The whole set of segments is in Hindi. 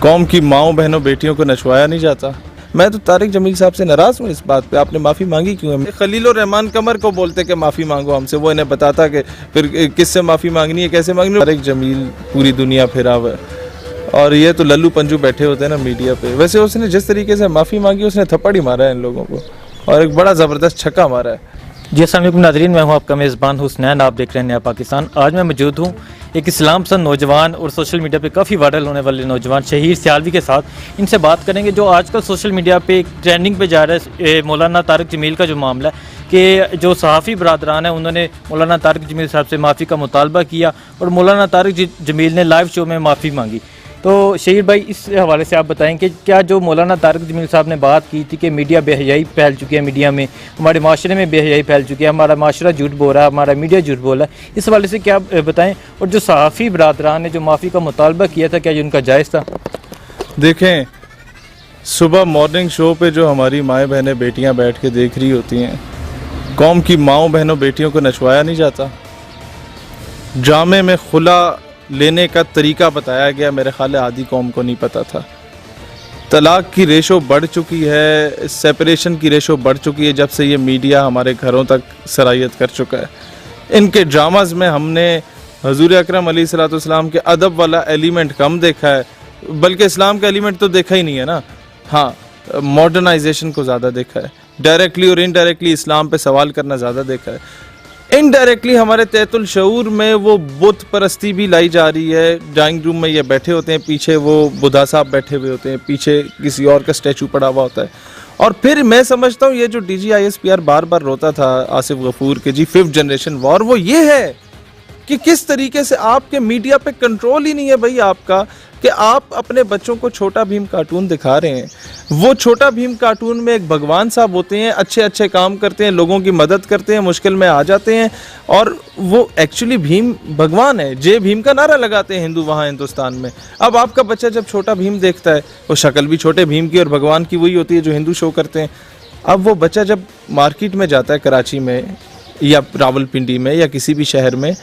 कौम की माओ बहनों बेटियों को नचवाया नहीं जाता। मैं तो तारिक जमील साहब से नाराज हूँ इस बात पे। आपने माफ़ी मांगी क्यों है? खलील और रहमान कमर को बोलते कि माफ़ी मांगो हमसे, वो इन्हें बताता कि फिर किससे माफ़ी मांगनी है, कैसे मांगनी है। तारिक जमील पूरी दुनिया फिरा हुआ है और ये तो लल्लू पंजू बैठे होते हैं ना मीडिया पे। वैसे उसने जिस तरीके से माफ़ी मांगी उसने थप्पड़ ही मारा है इन लोगों को और एक बड़ा ज़बरदस्त छक्का मारा है। जी अस्सलाम वालेकुम नाज़रीन, मैं हूं आपका मेज़बान हुसनैन। आप देख रहे हैं नया पाकिस्तान। आज मैं मौजूद हूं एक इस्लाम पसंद नौजवान और सोशल मीडिया पे काफ़ी वायरल होने वाले नौजवान शहीर सियालवी के साथ। इनसे बात करेंगे जो आजकल सोशल मीडिया पे एक ट्रेंडिंग पे जा रहा है मौलाना तारिक जमील का जो मामला है कि जो सहाफ़ी बरादरान है उन्होंने मौलाना तारिक जमील साहब से माफ़ी का मुतालबा किया और मौलाना तारिक जमील ने लाइव शो में माफ़ी मांगी। तो शहीर भाई, इस हवाले से आप बताएं कि क्या जो मौलाना तारिक जमील साहब ने बात की थी कि मीडिया बेहयाई फैल चुकी है, मीडिया में हमारे माशरे में बेहयाई फैल चुकी है, हमारा माशरा झूठ बोल रहा है, हमारा मीडिया झूठ बोल रहा है, इस हवाले से क्या बताएं? और जो सहाफ़ी बरादरान ने जो माफ़ी का मुतालबा किया था, क्या ये उनका जायज़ था? देखें, सुबह मॉर्निंग शो पे जो हमारी माएँ बहनें बेटियाँ बैठ के देख रही होती हैं, कौम की माओ बहनों बेटियों को नचवाया नहीं जाता। जामे में खुला लेने का तरीका बताया गया, मेरे ख्याल है आधी कौम को नहीं पता था। तलाक की रेशो बढ़ चुकी है, सेपरेशन की रेशो बढ़ चुकी है जब से ये मीडिया हमारे घरों तक सरायत कर चुका है। इनके ड्रामाज में हमने हजूर अकरम अलैहिस्सलाम के अदब वाला एलिमेंट कम देखा है, बल्कि इस्लाम का एलिमेंट तो देखा ही नहीं है ना। हाँ, मॉडर्नाइजेशन को ज़्यादा देखा है, डायरेक्टली और इनडायरेक्टली इस्लाम पे सवाल करना ज़्यादा देखा है। इनडायरेक्टली हमारे तहतुल शऊर में वो बुत परस्ती भी लाई जा रही है। ड्राइंग रूम में ये बैठे होते हैं, पीछे वो बुधा साहब बैठे हुए होते हैं, पीछे किसी और का स्टैचू पड़ा हुआ होता है। और फिर मैं समझता हूँ ये जो DGISPR बार बार रोता था आसिफ गफूर के जी 5th जनरेशन वॉर, वो ये है कि किस तरीके से आपके मीडिया पे कंट्रोल ही नहीं है भाई आपका, कि आप अपने बच्चों को छोटा भीम कार्टून दिखा रहे हैं। वो छोटा भीम कार्टून में एक भगवान साहब होते हैं, अच्छे अच्छे काम करते हैं, लोगों की मदद करते हैं, मुश्किल में आ जाते हैं, और वो एक्चुअली भीम भगवान है। जय भीम का नारा लगाते हैं हिंदू वहाँ हिंदुस्तान में। अब आपका बच्चा जब छोटा भीम देखता है, वो शक्ल भी छोटे भीम की और भगवान की वही होती है जो हिंदू शो करते हैं। अब वो बच्चा जब मार्केट में जाता है, कराची में या रावलपिंडी में या किसी भी शहर में,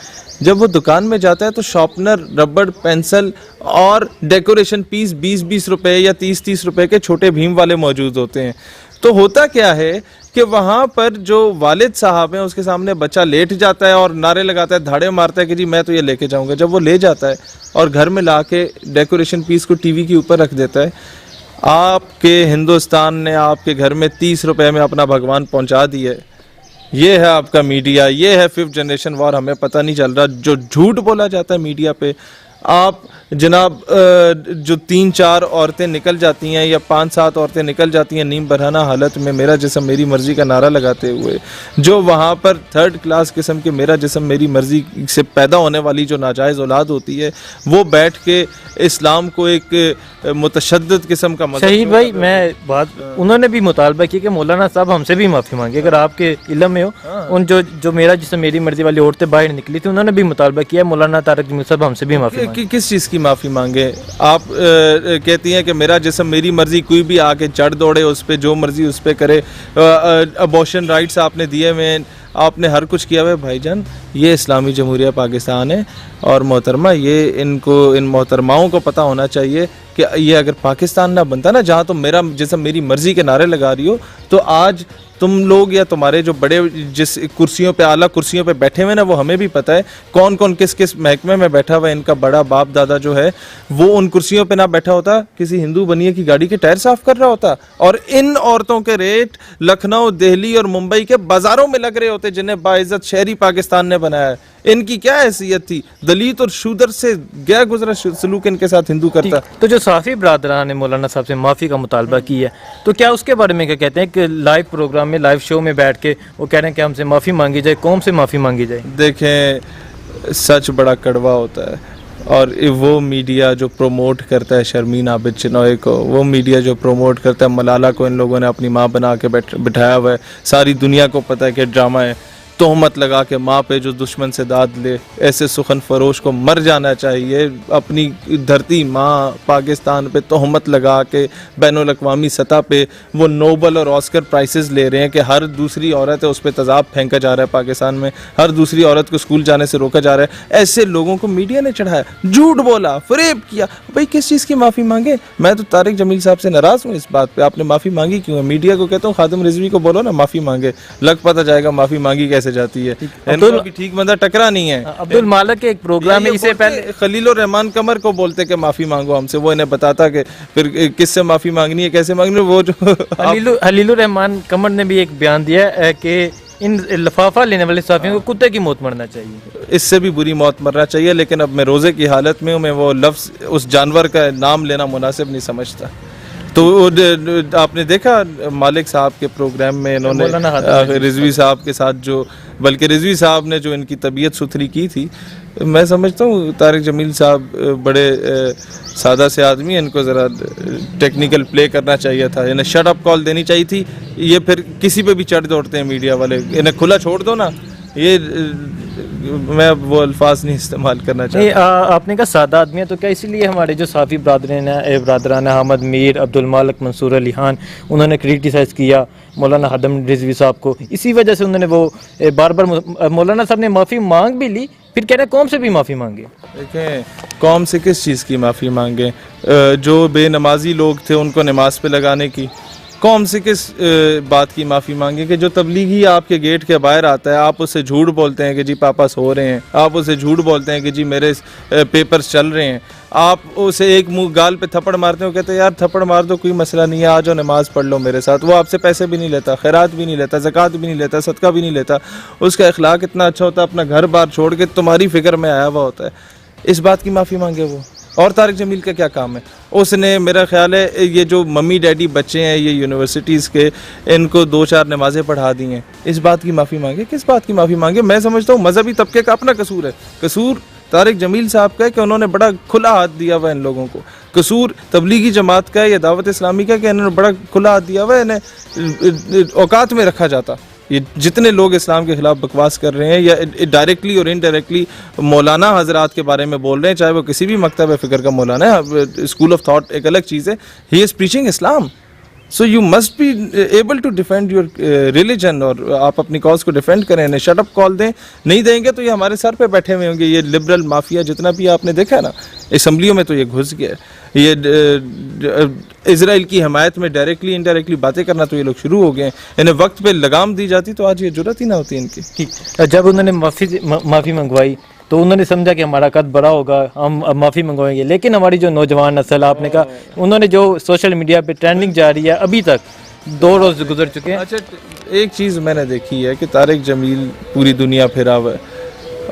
जब वो दुकान में जाता है तो शॉर्पनर, रबड़, पेंसिल और डेकोरेशन पीस 20-20 रुपए या 30-30 रुपए के छोटे भीम वाले मौजूद होते हैं। तो होता क्या है कि वहाँ पर जो वालिद साहब हैं उसके सामने बच्चा लेट जाता है और नारे लगाता है, धाड़े मारता है कि जी मैं तो ये लेके जाऊँगा। जब वो ले जाता है और घर में ला के डेकोरेशन पीस को टीवी के ऊपर रख देता है, आपके हिंदुस्तान ने आपके घर में 30 रुपए में अपना भगवान पहुँचा दिया है। ये है आपका मीडिया, ये है 5th जनरेशन वॉर। हमें पता नहीं चल रहा जो झूठ बोला जाता है मीडिया पे। आप जनाब जो 3-4 औरतें निकल जाती हैं या 5-7 औरतें निकल जाती हैं नीम बरहाना हालत में मेरा जिस्म मेरी मर्जी का नारा लगाते हुए, जो वहाँ पर 3rd क्लास किस्म के मेरा जिस्म मेरी मर्जी से पैदा होने वाली जो नाजायज़ औलाद होती है, वो बैठ के इस्लाम को एक मुतशद्दिद किस्म का शहीद भाई, मैं बात उन्होंने भी मुतालबा किया कि मौलाना साहब हमसे भी माफ़ी मांगे। अगर आपके इल्म में हो, उन जो मेरा जिस्म मेरी मर्जी वाली औरतें बाहर निकली थी, उन्होंने भी मुतालबा किया मौलाना तारिक जमील साहब हमसे भी माफ़ी मांगे। किस चीज़ की माफ़ी मांगे? आप कहती हैं कि मेरा जिस्म मेरी मर्जी, कोई भी आके चढ़ दौड़े उस पर, जो मर्जी उस पर करे। अबॉर्शन राइट्स आपने दिए हुए, आपने हर कुछ किया हुआ है। भाईजान, ये इस्लामी जमहूरिया पाकिस्तान है और मोहतरमा, ये इन मोहतरमाओं को पता होना चाहिए कि ये अगर पाकिस्तान ना बनता ना, जहाँ तो मेरा जिस्म मेरी मर्जी के नारे लगा रही हो, तो आज तुम लोग या तुम्हारे जो बड़े जिस कुर्सियों पे, आला कुर्सियों पे बैठे हुए ना, वो हमें भी पता है कौन कौन किस किस महकमे में बैठा हुआ है। इनका बड़ा बाप दादा जो है वो उन कुर्सियों पे ना बैठा होता, किसी हिंदू बनिए की गाड़ी के टायर साफ कर रहा होता। और इन औरतों के रेट लखनऊ, दिल्ली और मुंबई के बाजारों में लग रहे होते, जिन्हें बाइज्जत शहरी पाकिस्तान ने बनाया है। इनकी क्या हैसियत थी? दलित और शूदर से गया गुजरा सलूक इनके साथ हिंदू करता। तो जो सहाफ़ी बरादरान ने मौलाना साहब से माफ़ी का मुतालबा किया है, तो क्या उसके बारे में क्या कहते हैं कि लाइव प्रोग्राम में, लाइव शो में बैठ के वो कह रहे हैं कि हमसे माफ़ी मांगी जाए, कौम से माफ़ी मांगी जाए? देखें, सच बड़ा कड़वा होता है और वो मीडिया जो प्रमोट करता है शर्मीन आबिद चिनॉय को, वो मीडिया जो प्रमोट करता है मलाला को, इन लोगों ने अपनी माँ बना के बिठाया हुआ है, सारी दुनिया को पता है कि ड्रामा है। तोहमत लगा के माँ पे जो दुश्मन से दाद ले, ऐसे सुखन फरोश को मर जाना चाहिए। अपनी धरती माँ पाकिस्तान पे तोहमत लगा के बैनुल अक़वामी सतह पे वो नोबल और ऑस्कर प्राइजेस ले रहे हैं कि हर दूसरी औरत है उस पर तेज़ाब फेंका जा रहा है पाकिस्तान में, हर दूसरी औरत को स्कूल जाने से रोका जा रहा है। ऐसे लोगों को मीडिया ने चढ़ाया, झूठ बोला, फरेब किया। भाई किस चीज़ की माफ़ी मांगे? मैं तो तारिक जमील साहब से नाराज़ हूँ इस बात पे। आपने माफ़ी मांगी क्यों है? मीडिया को कहता हूँ खादिम रिजवी को बोलो ना माफ़ी मांगे, लग पता जाएगा माफ़ी मांगी कैसे जाती है। इनको भी ठीक बंदा टकरा नहीं है। अब्दुल मालिक के एक प्रोग्राम में इससे पहले खलीलुर रहमान कमर को बोलते कि माफ़ी मांगो हमसे, वो इन्हें बताता कि फिर किससे माफ़ी मांगनी है, कैसे मांगनी है। वो जो खलीलुर रहमान कमर ने भी एक बयान दिया है कि इन लिफाफा लेने वाले सहाफ़ियों को कुत्ते की मौत मरना चाहिए। इससे भी बुरी मौत मरना चाहिए, लेकिन अब मैं रोज़े की हालत में हूँ, मैं वो लफ्ज़ उस जानवर का नाम लेना मुनासिब नहीं समझता। तो आपने देखा मालिक साहब के प्रोग्राम में इन्होंने रिजवी साहब के साथ जो, बल्कि रिजवी साहब ने जो इनकी तबीयत सुथरी की थी, मैं समझता हूँ तारिक जमील साहब बड़े सादा से आदमी हैं, इनको ज़रा टेक्निकल प्ले करना चाहिए था, इन्हें शट अप कॉल देनी चाहिए थी। ये फिर किसी पे भी चढ़ दौड़ते हैं मीडिया वाले, इन्हें खुला छोड़ दो ना। ये मैं वो अल्फाज नहीं इस्तेमाल करना चाहता। आपने कहा सादा आदमी है, तो क्या इसीलिए हमारे जो साफ़ी बरादरान अहमद मीर, अब्दुल मालिक, मंसूर अली खान, उन्होंने क्रिटिसाइज़ किया मौलाना हादम रिजवी साहब को, इसी वजह से उन्होंने वो बार बार मौलाना साहब ने माफ़ी मांग भी ली, फिर कह रहे कौम से भी माफ़ी मांगे। देखें कौम से किस चीज़ की माफ़ी मांगे? जो बेनमाजी लोग थे उनको नमाज पे लगाने की। कौम से किस बात की माफ़ी मांगे कि जो तबलीगी आपके गेट के बाहर आता है, आप उससे झूठ बोलते हैं कि जी पापा सो रहे हैं, आप उससे झूठ बोलते हैं कि जी मेरे पेपर्स चल रहे हैं, आप उसे एक मुंह गाल पे थप्पड़ मारते हो, कहते हैं यार थप्पड़ मार दो, कोई मसला नहीं है, आ जाओ नमाज पढ़ लो मेरे साथ। वो आपसे पैसे भी नहीं लेता, खैरात भी नहीं लेता, ज़कात भी नहीं लेता, सदका भी नहीं लेता, उसका अखलाक इतना अच्छा होता है, अपना घर बार छोड़ के तुम्हारी फिक्र में आया हुआ होता है। इस बात की माफ़ी मांगे वो? और तारिक जमील का क्या काम है? उसने मेरा ख्याल है ये जो मम्मी डैडी बच्चे हैं ये यूनिवर्सिटीज़ के, इनको 2-4 नमाज़ें पढ़ा दी हैं, इस बात की माफ़ी मांगे? किस बात की माफ़ी मांगे? मैं समझता हूँ मजहबी तबके का अपना कसूर है। कसूर तारिक जमील साहब का है कि उन्होंने बड़ा खुला हाथ दिया हुआ है इन लोगों को। कसूर तबलीगी जमात का है या दावत इस्लामी का कि इन्होंने बड़ा खुला हाथ दिया हुआ है, इन्हें औकात में रखा जाता। ये जितने लोग इस्लाम के खिलाफ बकवास कर रहे हैं या डायरेक्टली और इनडायरेक्टली मौलाना हजरात के बारे में बोल रहे हैं, चाहे वो किसी भी मकतब फ़िक्र का मौलाना है, स्कूल ऑफ थॉट एक अलग चीज़ है, he is preaching Islam, so you must be able to defend your religion, और आप अपनी कॉज को डिफेंड करें, इन्हें शट अप कॉल दें। नहीं देंगे तो ये हमारे सर पे बैठे हुए होंगे। ये लिबरल माफिया जितना भी आपने देखा है ना असम्बलियों में, तो ये घुस गया। ये इजराइल की हमायत में डायरेक्टली इनडायरेक्टली बातें करना तो ये लोग शुरू हो गए हैं। इन्हें वक्त पे लगाम दी जाती तो आज ये जरूरत ही ना होती इनकी। ठीक, जब उन्होंने माफ़ी मंगवाई तो उन्होंने समझा कि हमारा कद बड़ा होगा, हम अब माफ़ी मंगवाएंगे, लेकिन हमारी जो नौजवान नस्ल, आपने कहा उन्होंने जो सोशल मीडिया पे ट्रेंडिंग जारी है, अभी तक 2 रोज़ गुजर चुके हैं। अच्छा, एक चीज़ मैंने देखी है कि तारिक जमील पूरी दुनिया फिरा हुआ है,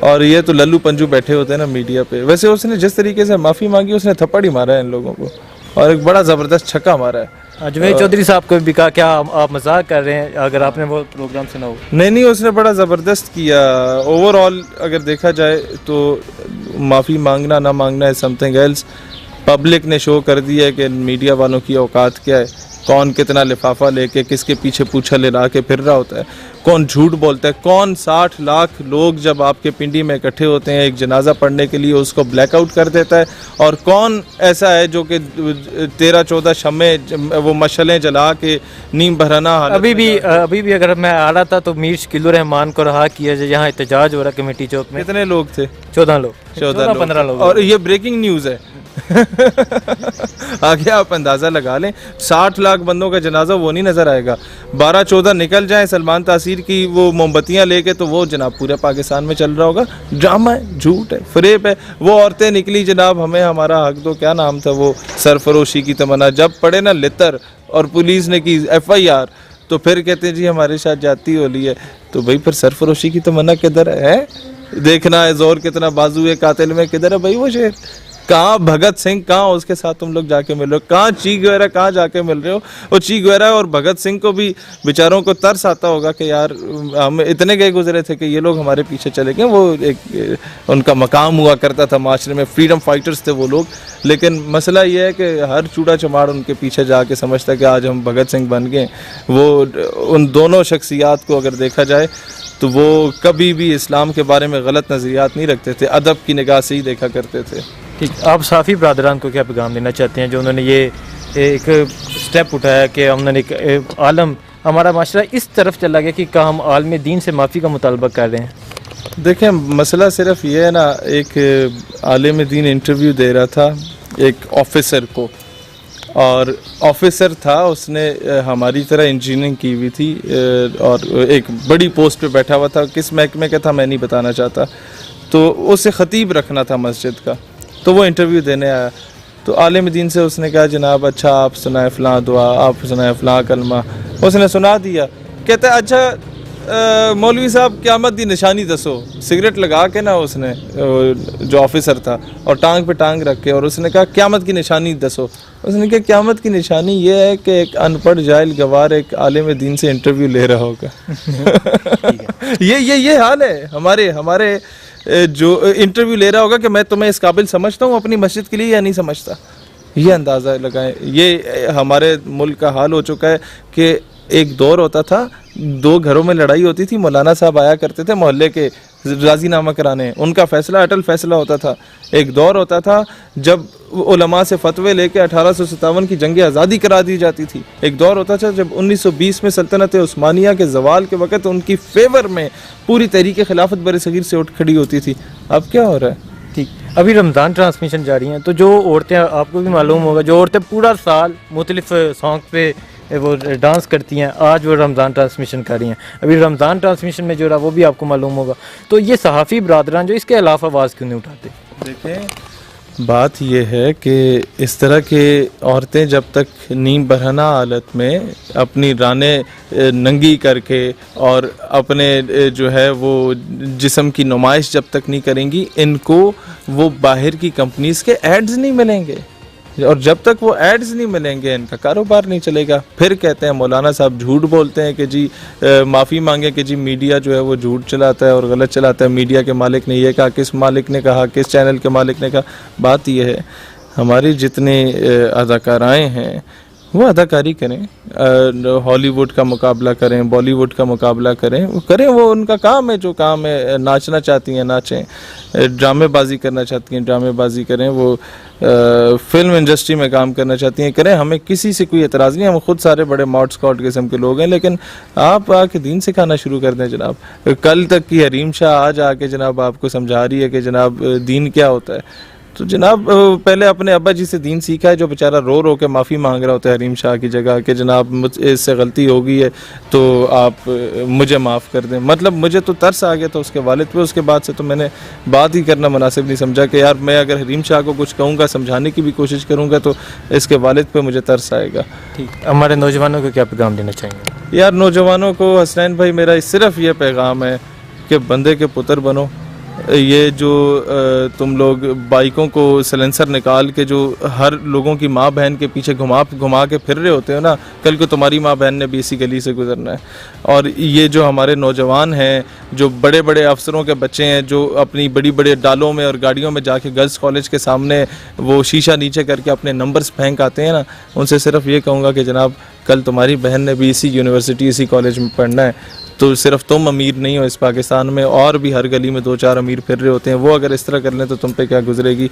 और ये तो लल्लू पंजू बैठे होते हैं ना मीडिया पे। वैसे उसने जिस तरीके से माफ़ी मांगी, उसने थप्पड़ ही मारा है इन लोगों को, और एक बड़ा ज़बरदस्त छक्का मारा है। जुवेद चौधरी साहब को भी कहा क्या आप मजाक कर रहे हैं, अगर आपने वो प्रोग्राम सुना हो? नहीं, उसने बड़ा ज़बरदस्त किया। ओवरऑल अगर देखा जाए तो माफ़ी मांगना ना मांगना है समथिंग एल्स। पब्लिक ने शो कर दिया है कि मीडिया वालों की औकात क्या है, कौन कितना लिफाफा लेके किसके पीछे पूछा लगा के फिर रहा होता है, कौन झूठ बोलता है, कौन 60 लाख लोग जब आपके पिंडी में इकट्ठे होते हैं एक जनाजा पढ़ने के लिए उसको ब्लैकआउट कर देता है, और कौन ऐसा है जो कि 13-14 शम्मे वो मशलें जला के नीम बहराना। अभी भी अगर मैं आ रहा था तो मीर शकीलुर रहमान को रहा किया जाए, यहाँ एहतजाज हो रहा कमेटी चौक में। कितने लोग थे? 14-15 लोग। और ये ब्रेकिंग न्यूज़ है। आगे आप अंदाज़ा लगा लें, 60 लाख बंदों का जनाजा वो नहीं नज़र आएगा। 12-14 निकल जाए सलमान तासीर की वो मोमबत्तियाँ लेके, तो वो जनाब पूरे पाकिस्तान में चल रहा होगा। ड्रामा है, झूठ है, फरेब है। वो औरतें निकली जनाब, हमें हमारा हक दो, क्या नाम था वो, सरफरोशी की तमन्ना, जब पड़े ना लितर और पुलिस ने की FIR, तो फिर कहते हैं जी हमारे साथ जाती होली है। तो भाई फिर सरफरोशी की तमन्ना किधर है? देखना है जोर कितना बाजू है कातिल में, किधर है भाई वो शेर? कहाँ भगत सिंह, कहाँ उसके साथ तुम लोग जाके मिल रहे हो? कहाँ ची गुवेरा, कहाँ जाके मिल रहे हो? वो ची गुवेरा और भगत सिंह को भी बेचारों को तरस आता होगा कि यार हम इतने गए गुजरे थे कि ये लोग हमारे पीछे चले गए। वो एक उनका मकाम हुआ करता था माशरे में, फ्रीडम फाइटर्स थे वो लोग। लेकिन मसला ये है कि हर चूड़ा चमाड़ उनके पीछे जाके समझता कि आज हम भगत सिंह बन गए। वो उन दोनों शख्सियात को अगर देखा जाए तो वो कभी भी इस्लाम के बारे में गलत नज़रियात नहीं रखते थे, अदब की निगाह से ही देखा करते थे। ठीक, आप साफ़ी ब्रादरान को क्या पैगाम देना चाहते हैं जो उन्होंने ये एक स्टेप उठाया कि हमने एक आलम हमारा माशरा इस तरफ चला गया कि का हम आलम दीन से माफ़ी का मुतालबा कर रहे हैं? देखें, मसला सिर्फ ये है ना, एक आलिम दीन इंटरव्यू दे रहा था एक ऑफिसर को, और ऑफिसर था उसने हमारी तरह इंजीनियरिंग की हुई थी और एक बड़ी पोस्ट पे बैठा हुआ था, किस महकमे का था मैं नहीं बताना चाहता, तो उसे ख़तीब रखना था मस्जिद का, तो वो इंटरव्यू देने आया। तो आलिम दीन से उसने कहा जनाब अच्छा आप सुनाए फ़लाँ दुआ, आप सुनाए फ़लाँ कलमा, उसने सुना दिया। कहता है अच्छा मौलवी साहब क़यामत दी निशानी दसो। सिगरेट लगा के ना उसने जो ऑफिसर था और टांग पे टांग रख के, और उसने कहा क़यामत की निशानी दसो। उसने कहा क़यामत की निशानी ये है कि एक अनपढ़ जाहिल गवार एक आलिम दीन से इंटरव्यू ले रहा होगा। ये हाल है हमारे जो इंटरव्यू ले रहा होगा कि मैं तुम्हें इस काबिल समझता हूँ अपनी मस्जिद के लिए या नहीं समझता। ये अंदाज़ा लगाएं, ये हमारे मुल्क का हाल हो चुका है कि एक दौर होता था, दो घरों में लड़ाई होती थी, मौलाना साहब आया करते थे मोहल्ले के राजीनामा कराने, उनका फैसला अटल फैसला होता था। एक दौर होता था जब उलमा से फतवे लेके 1857 की जंग आज़ादी करा दी जाती थी। एक दौर होता था जब 1920 में सल्तनत उस्मानिया के जवाल के वक़्त उनकी फेवर में पूरी तहरीक खिलाफत बरसगीर से उठ खड़ी होती थी। अब क्या हो रहा है? ठीक, अभी रमज़ान ट्रांसमिशन जारी हैं, तो जो औरतें, आपको भी मालूम होगा, जो औरतें पूरा साल मुख्तलिफ सॉन्ग पे वो डांस करती हैं, आज वो रमज़ान ट्रांसमिशन कर रही हैं। अभी रमज़ान ट्रांसमिशन में जो रहा वो भी आपको मालूम होगा। तो ये सहाफ़ी बरादरान जो इसके अलावा आवाज़ क्यों नहीं उठाते? देखें, बात यह है कि इस तरह के औरतें जब तक नीम बरहना हालत में अपनी रानें नंगी करके और अपने जो है वो जिस्म की नुमाइश जब तक नहीं करेंगी, इनको वो बाहर की कंपनीज़ के एड्स नहीं मिलेंगे, और जब तक वो एड्स नहीं मिलेंगे इनका कारोबार नहीं चलेगा। फिर कहते हैं मौलाना साहब झूठ बोलते हैं कि जी माफ़ी मांगे कि जी मीडिया जो है वो झूठ चलाता है और गलत चलाता है, मीडिया के मालिक ने ये कहा, किस मालिक ने कहा, किस चैनल के मालिक ने कहा। बात यह है, हमारी जितने अदाकाराएँ हैं वो अदाकारी करें, हॉलीवुड का मुकाबला करें, बॉलीवुड का मुकाबला करें, वो उनका काम है, जो काम है। नाचना चाहती हैं नाचें, ड्रामेबाजी करना चाहती हैं ड्रामेबाजी करें, वो फिल्म इंडस्ट्री में काम करना चाहती हैं करें, हमें किसी से कोई एतराज़ नहीं। हम खुद सारे बड़े मॉड स्कॉट किस्म के लोग हैं, लेकिन आप आके दीन सिखाना शुरू कर दें जनाब। कल तक की हरीम शाह आज आके जनाब आपको समझा रही है कि जनाब दीन क्या होता है। तो जनाब पहले अपने अब्बा जी से दीन सीखा है, जो बेचारा रो रो के माफ़ी मांग रहा होता है हरीम शाह की जगह कि जनाब मुझसे इससे गलती हो गई है तो आप मुझे माफ़ कर दें। मतलब मुझे तो तरस आ गया था उसके वालिद पे। उसके बाद से तो मैंने बात ही करना मुनासिब नहीं समझा कि यार मैं अगर हरीम शाह को कुछ कहूँगा, समझाने की भी कोशिश करूँगा, तो इसके वालिद पे मुझे तरस आएगा। ठीक, हमारे नौजवानों को क्या पैगाम देना चाहेंगे? यार नौजवानों को हसनैन भाई मेरा सिर्फ ये पैगाम है कि बंदे के पुत्र बनो। ये जो तुम लोग बाइकों को सलेंसर निकाल के जो हर लोगों की माँ बहन के पीछे घुमा के फिर रहे होते हो ना, कल को तुम्हारी माँ बहन ने भी इसी गली से गुजरना है। और ये जो हमारे नौजवान हैं, जो बड़े बड़े अफसरों के बच्चे हैं, जो अपनी बड़ी बड़े डालों में और गाड़ियों में जाके गर्ल्स कॉलेज के सामने वो शीशा नीचे करके अपने नंबर्स फेंक आते हैं ना, उनसे सिर्फ ये कहूँगा कि जनाब कल तुम्हारी बहन ने भी इसी यूनिवर्सिटी इसी कॉलेज में पढ़ना है। तो सिर्फ तुम अमीर नहीं हो इस पाकिस्तान में, और भी हर गली में 2-4 अमीर फिर रहे होते हैं। वो अगर इस तरह कर लें तो तुम पे क्या गुजरेगी।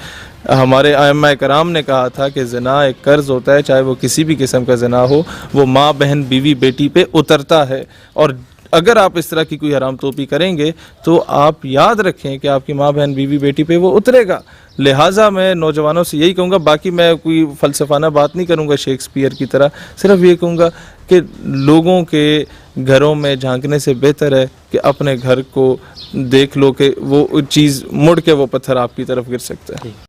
हमारे आइम्मा कराम ने कहा था कि ज़िना एक कर्ज़ होता है, चाहे वो किसी भी किस्म का ज़िना हो, वो माँ बहन बीवी बेटी पे उतरता है। और अगर आप इस तरह की कोई हराम तोपी करेंगे तो आप याद रखें कि आपकी माँ बहन बीवी बेटी पे वो उतरेगा। लिहाजा मैं नौजवानों से यही कहूँगा, बाकी मैं कोई फ़लसफ़ाना बात नहीं करूँगा शेक्सपियर की तरह, सिर्फ ये कहूँगा कि लोगों के घरों में झांकने से बेहतर है कि अपने घर को देख लो कि वो चीज़ मुड़ के वो पत्थर आपकी तरफ गिर सकता है।